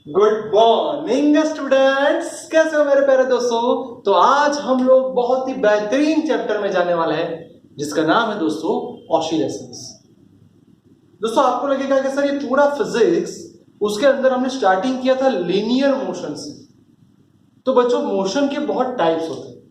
Good morning students, कैसे हो मेरे प्यारे दोस्तों। तो आज हम लोग बहुत ही बेहतरीन चैप्टर में जाने वाले हैं जिसका नाम है दोस्तों ऑसिलेशंस। दोस्तों आपको लगेगा कि सर ये पूरा फिजिक्स उसके अंदर हमने स्टार्टिंग किया था लीनियर मोशन से। तो बच्चों मोशन के बहुत टाइप्स होते हैं।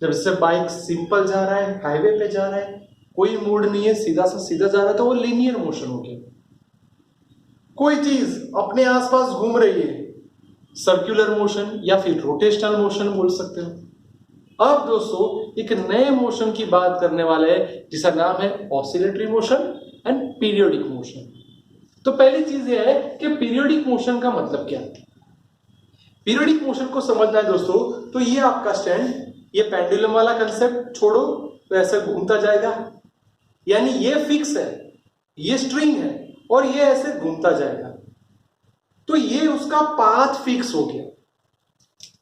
जब इससे बाइक सिंपल जा रहा है, हाईवे पे जा रहा है, कोई मोड नहीं है, सीधा सा सीधा जा रहा है, तो वो लीनियर मोशन हो गया। कोई चीज अपने आसपास घूम रही है, सर्कुलर मोशन या फिर रोटेशनल मोशन बोल सकते हो। अब दोस्तों एक नए मोशन की बात करने वाले हैं जिसका नाम है oscillatory motion and periodic motion. तो पहली चीज ये है कि पीरियोडिक मोशन का मतलब क्या है। पीरियोडिक मोशन को समझना है दोस्तों, तो ये आपका स्टैंड, ये पेंडुलम वाला कंसेप्ट छोड़ो तो ऐसे घूमता जाएगा, यानी ये फिक्स है, ये स्ट्रिंग है और ये ऐसे घूमता जाएगा। तो ये उसका पाथ फिक्स हो गया,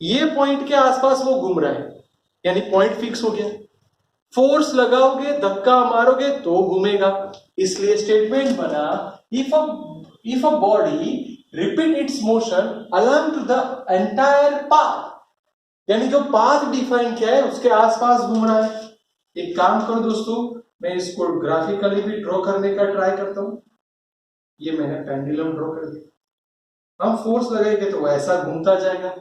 ये पॉइंट के आसपास वो घूम रहा है, यानी पॉइंट फिक्स हो गया। फोर्स लगाओगे, धक्का मारोगे तो घूमेगा। इसलिए स्टेटमेंट बना if a body repeat its motion along to the entire path, यानी जो पाथ डिफाइन किया है उसके आसपास घूम रहा है। एक काम करो दोस्तों, मैं इसको ग्राफिकली भी ड्रॉ करने का ट्राई करता हूं। ये मैंने पेंडुलम ड्रॉ कर दिया, हम फोर्स लगाएंगे तो ऐसा घूमता जाएगा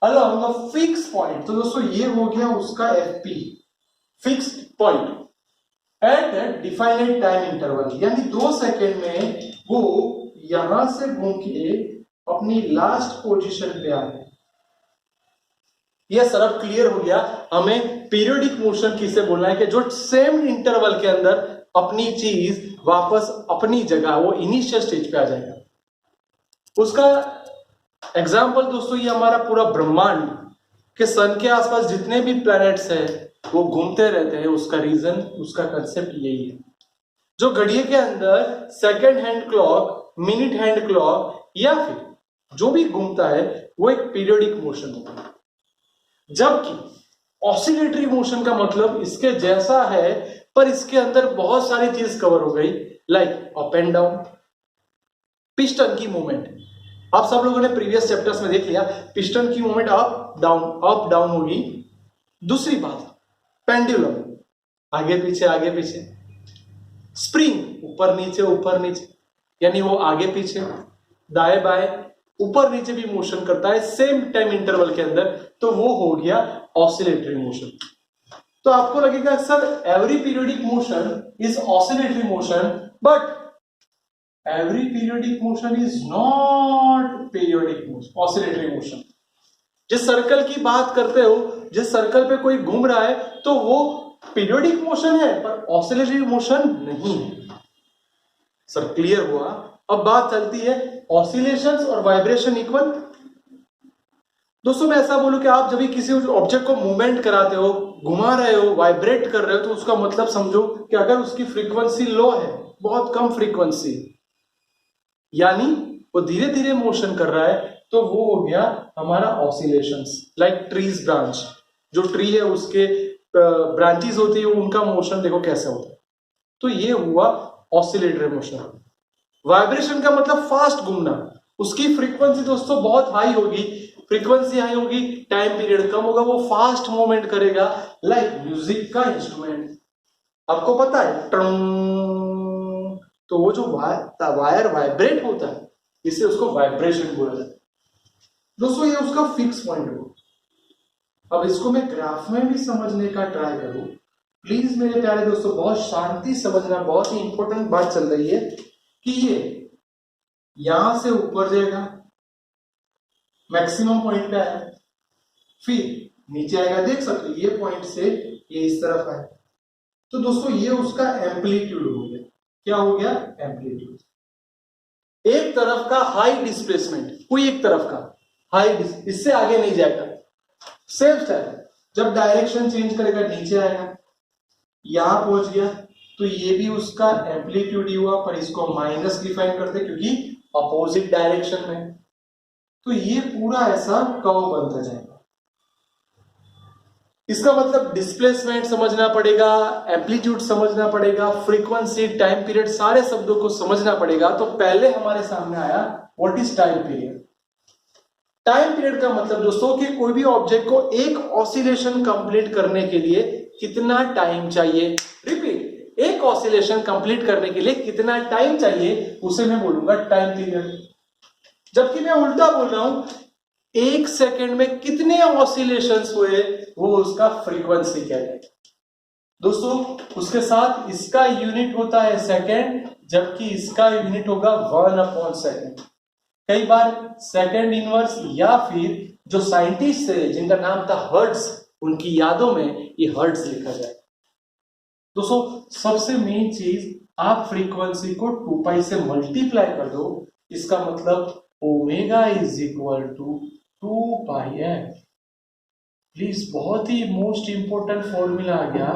अलोंग अ फिक्स पॉइंट। तो दोस्तों ये हो गया उसका FP, fixed point at that defined time interval, यानी 2 सेकेंड में वो यहां से घूम के अपनी लास्ट पोजीशन पे आ गए। यह सब क्लियर हो गया। हमें पीरियोडिक मोशन किसे बोलना है कि जो सेम इंटरवल के अंदर अपनी चीज वापस अपनी जगह, वो इनिशियल स्टेज पे आ जाएगा। उसका एग्जाम्पल दोस्तों ये हमारा पूरा ब्रह्मांड के सन के आसपास जितने भी प्लैनेट्स हैं वो घूमते रहते हैं। उसका रीजन, उसका कंसेप्ट यही है। जो घड़िए के अंदर second hand clock, minute hand clock या फिर जो भी घूमता है वो एक पीरियोडिक मोशन होता है। जबकि ऑसिलेटरी मोशन का मतलब इसके जैसा है पर इसके अंदर बहुत सारी चीज कवर हो गई, like up and down, piston की मूवमेंट। आप सब लोगों ने प्रीवियस चैप्टर्स में देख लिया, पिस्टन की मूवमेंट अप डाउन होगी। दूसरी बात, पेंडुलम आगे पीछे, स्प्रिंग ऊपर नीचे, यानी वो आगे पीछे, दाएं बाएं, ऊपर नीचे भी मोशन करता है सेम टाइम इंटरवल के अंदर, तो वो हो गया ऑसिलेटरी मोशन। तो आपको लगेगा sir every periodic motion is oscillatory motion, but every periodic motion is not periodic motion, oscillatory motion. जिस सर्कल की बात करते हो, जिस सर्कल पे कोई घूम रहा है तो वो पीरियोडिक मोशन है पर ऑसिलेटरी मोशन नहीं है। सर क्लियर हुआ। अब बात चलती है ऑसिलेशंस और वाइब्रेशन इक्वल। दोस्तों मैं ऐसा बोलूं कि आप जब भी किसी ऑब्जेक्ट को मूवमेंट कराते हो, घुमा रहे हो, वाइब्रेट कर रहे हो, तो उसका मतलब समझो कि अगर उसकी फ्रीक्वेंसी लो है, बहुत कम फ्रीक्वेंसी, यानी वो धीरे धीरे मोशन कर रहा है, तो वो हो गया हमारा ऑसिलेशंस। लाइक ट्रीज ब्रांच, जो ट्री है उसके ब्रांचेस होती है, उनका मोशन देखो कैसा होता है। तो ये हुआ ऑसिलेटरी मोशन। वाइब्रेशन का मतलब फास्ट घूमना, उसकी फ्रीक्वेंसी दोस्तों बहुत हाई होगी, फ्रीक्वेंसी हाई होगी, टाइम पीरियड कम होगा, वो फास्ट मूवमेंट करेगा। लाइक म्यूजिक का इंस्ट्रूमेंट, आपको पता है ट्रंग, तो वो जो वायर वाइब्रेट होता है, इससे उसको वाइब्रेशन बोला जाता है। दोस्तों ये उसका फिक्स पॉइंट हो। अब इसको मैं ग्राफ में भी समझने का ट्राई करूं, प्लीज मेरे प्यारे दोस्तों बहुत शांति समझना, बहुत ही इंपॉर्टेंट बात चल रही है कि ये यहां से ऊपर जाएगा, मैक्सिमम पॉइंट पे आया, फिर नीचे आएगा, देख सकते हो ये पॉइंट से ये इस तरफ आया। तो दोस्तों ये उसका एम्पलीट्यूड हो गया। क्या हो गया? एम्पलीट्यूड। एक तरफ का हाई डिस्प्लेसमेंट, कोई एक तरफ का हाई, इससे आगे नहीं जाएगा। सेम स्टाइल, जब डायरेक्शन चेंज करेगा नीचे आएगा, यहां पहुंच गया, तो ये भी उसका एम्पलीट्यूड ही हुआ, पर इसको माइनस डिफाइन करते क्योंकि अपोजिट डायरेक्शन में। तो ये पूरा ऐसा कर्व बनता जाएगा। इसका मतलब डिस्प्लेसमेंट समझना पड़ेगा, एम्पलीट्यूड समझना पड़ेगा, फ्रीक्वेंसी, टाइम पीरियड, सारे शब्दों को समझना पड़ेगा। तो पहले हमारे सामने आया what is time period. Time period का मतलब दोस्तों कि कोई भी ऑब्जेक्ट को एक ऑसिलेशन कंप्लीट करने के लिए कितना टाइम चाहिए। रिपीट, एक ऑसिलेशन कंप्लीट करने के लिए कितना टाइम चाहिए उसे मैं बोलूंगा टाइम पीरियड। जबकि मैं उल्टा बोल रहा हूं, एक सेकेंड में कितने ऑसिलेशंस हुए वो उसका फ्रीक्वेंसी कहलाएगा। दोस्तों उसके साथ इसका यूनिट होता है सेकेंड, जबकि इसका यूनिट होगा 1/सेकेंड। कई बार सेकेंड इनवर्स या फिर जो साइंटिस्ट थे जिनका नाम था हर्ट्ज, उनकी यादों में ये हर्ट्ज लिखा जाए। दोस्तों सबसे मेन चीज, आप फ्रीक्वेंसी को 2π से मल्टीप्लाई कर दो, इसका मतलब omega is equal to 2πf। Please, बहुत ही मोस्ट इंपोर्टेंट फॉर्मूला आ गया,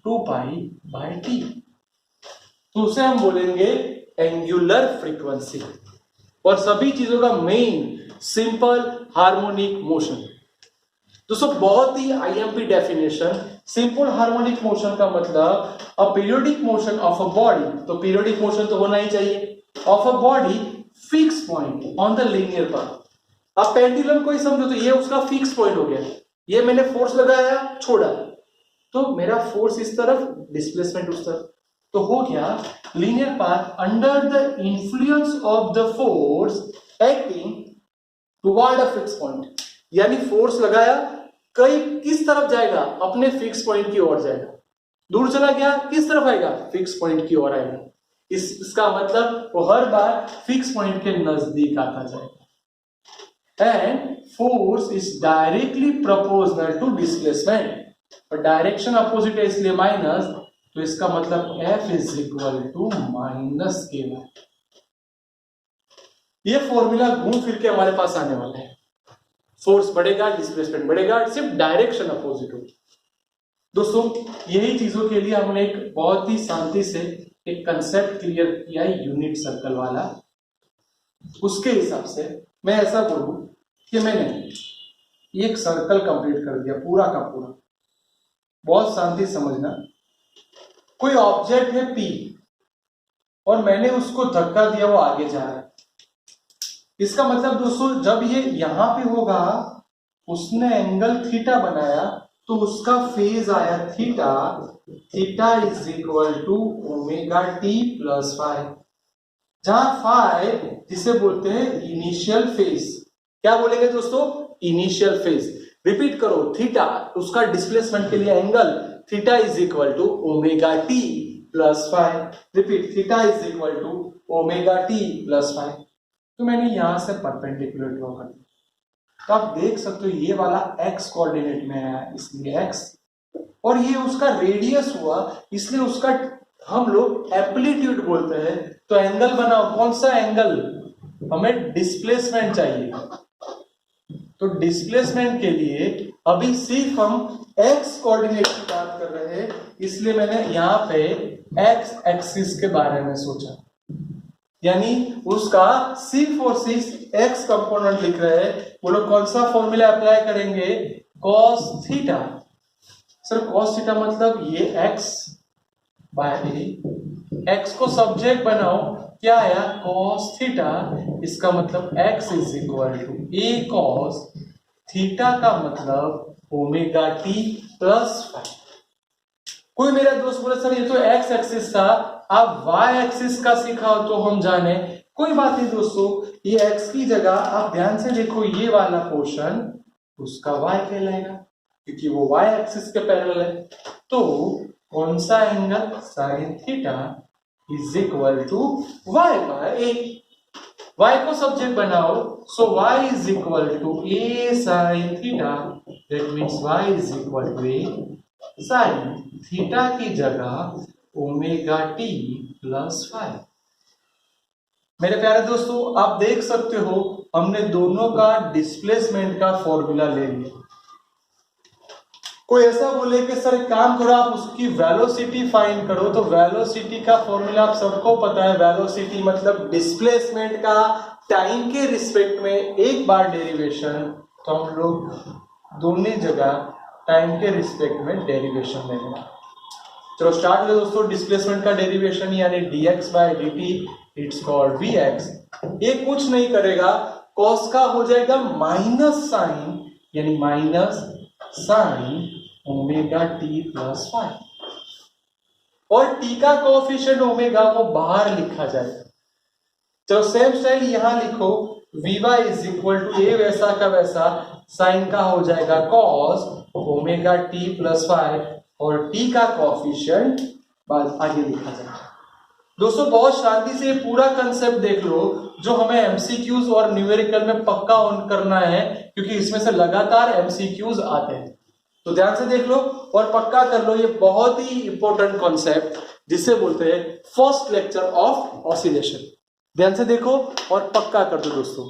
2π/t। तो उसे हम बोलेंगे एंगुलर फ्रीक्वेंसी। और सभी चीजों का मेन सिंपल हार्मोनिक मोशन। दोस्तों बहुत ही IMP definition, simple harmonic motion का मतलब a periodic motion of a body, तो पीरियोडिक मोशन तो होना ही चाहिए, of a body fix point on the linear path. अब पेंडुलम को ही समझो, तो ये उसका फिक्स पॉइंट हो गया, ये मैंने फोर्स लगाया छोड़ा, तो मेरा फोर्स इस तरफ, डिस्प्लेसमेंट उस तरफ, तो हो गया linear path under the influence of the force acting toward a fix point. यानी फोर्स लगाया, कई किस तरफ जाएगा, अपने फिक्स पॉइंट की ओर जाएगा, दूर चला गया किस तरफ आएगा, फिक्स पॉइंट की ओर आएगा। इसका मतलब वो हर बार फिक्स पॉइंट के नजदीक आता जाएगा। And force is directly proportional to displacement, और डायरेक्शन अपोजिट है इसलिए माइनस, तो इसका मतलब F is equal to -k। ये फॉर्मूला घूम फिर के हमारे पास आने वाला है, फोर्स बढ़ेगा, डिस्प्लेसमेंट बढ़ेगा, सिर्फ डायरेक्शन अपोजिट होगी। दोस्तों यही चीजों के लिए हमने एक बहुत ही शांति से एक कंसेप्ट क्लियर किया है, यूनिट सर्कल वाला। उसके हिसाब से मैं ऐसा बोलूं कि मैंने एक सर्कल कंप्लीट कर दिया पूरा का पूरा। बहुत शांति समझना, कोई ऑब्जेक्ट है P और मैंने उसको धक्का दिया, वो आगे जा रहा है। इसका मतलब दोस्तों जब ये यहां पे होगा, उसने एंगल थीटा बनाया, तो उसका फेज आया theta, theta is equal to omega t plus five, जहां फाइव जिसे बोलते हैं इनिशियल फेज। क्या बोलेंगे दोस्तों, इनिशियल फेज। रिपीट करो, थीटा उसका डिस्प्लेसमेंट के लिए angle, theta is equal to omega t plus five. Repeat, theta is equal to omega t plus five. तो मैंने यहां से परपेंडिकुलर ड्रॉ कर दिया, तो आप देख सकते हो ये वाला x कोऑर्डिनेट में है, इसलिए x, और ये उसका रेडियस हुआ, इसलिए उसका हम लोग एम्पलीट्यूड बोलते हैं। तो एंगल बनाओ, कौन सा एंगल, हमें डिस्प्लेसमेंट चाहिए, तो डिस्प्लेसमेंट के लिए अभी सिर्फ हम x कोऑर्डिनेट की बात कर रहे हैं, इसलिए मैंने यहां पे x एक्सिस के बारे में सोचा, यानी उसका सिर्फ और सिर्फ x कंपोनेंट लिख रहे हैं। वो लोग कौन सा फॉर्मूला अप्लाई करेंगे, cos theta. Sir cos theta मतलब ये x बाय a, x को सब्जेक्ट बनाओ, क्या आया cos थीटा, इसका मतलब x is equal to a cos theta का मतलब ओमेगा टी प्लस फाइव। कोई मेरा दोस्त बोले सर ये तो x एक्सिस था, आप y एक्सिस का सिखाओ तो हम जाने। कोई बात नहीं दोस्तों, ये x की जगह आप ध्यान से देखो, ये वाला पोर्शन उसका y कहलाएगा, क्योंकि वो y एक्सिस के पैरेलल है। तो कौन सा angle, sine theta is equal to y by a। y को सब्जेक्ट बनाओ, so y is equal to a sine theta, that means y is equal to a sine theta की जगह omega t plus five. मेरे प्यारे दोस्तों आप देख सकते हो, हमने दोनों का डिस्प्लेसमेंट का फॉर्मूला ले लिया। कोई ऐसा बोले कि सर एक काम करो, आप उसकी वेलोसिटी फाइंड करो, तो वेलोसिटी का फॉर्मूला आप सबको पता है, वेलोसिटी मतलब डिस्प्लेसमेंट का टाइम के रिस्पेक्ट में एक बार डेरिवेशन। तो हम लोग दोनों जगह टाइम के रिस्पेक्ट में डेरिवेशन लेंगे। चलो स्टार्ट करें दोस्तों, डिस्प्लेसमेंट का डेरिवेशन यानी dx by dt, it's called vx। ये कुछ नहीं करेगा, कॉस का हो जाएगा माइनस साइन, यानी minus sine omega t plus five, और टी का कोएफिशिएंट ओमेगा वो बाहर लिखा जाएगा। चलो सेम स्टाइल यहां लिखो, v is equal to a वैसा का वैसा साइन का हो जाएगा cos omega t plus five, और टी का कोएफिशिएंट बाद आगे लिखा जाएगा। दोस्तों बहुत शांति से पूरा कंसेप्ट देख लो, जो हमें एमसीक्यूज और न्यूमेरिकल में पक्का ऑन करना है, क्योंकि इसमें से लगातार एमसीक्यूज आते हैं। तो ध्यान से देख लो और पक्का कर लो, ये बहुत ही इंपॉर्टेंट कॉन्सेप्ट जिसे बोलते हैं फर्स्ट लेक्चर ऑफ ऑसिलेशन। ध्यान से देखो और पक्का कर दो दोस्तों।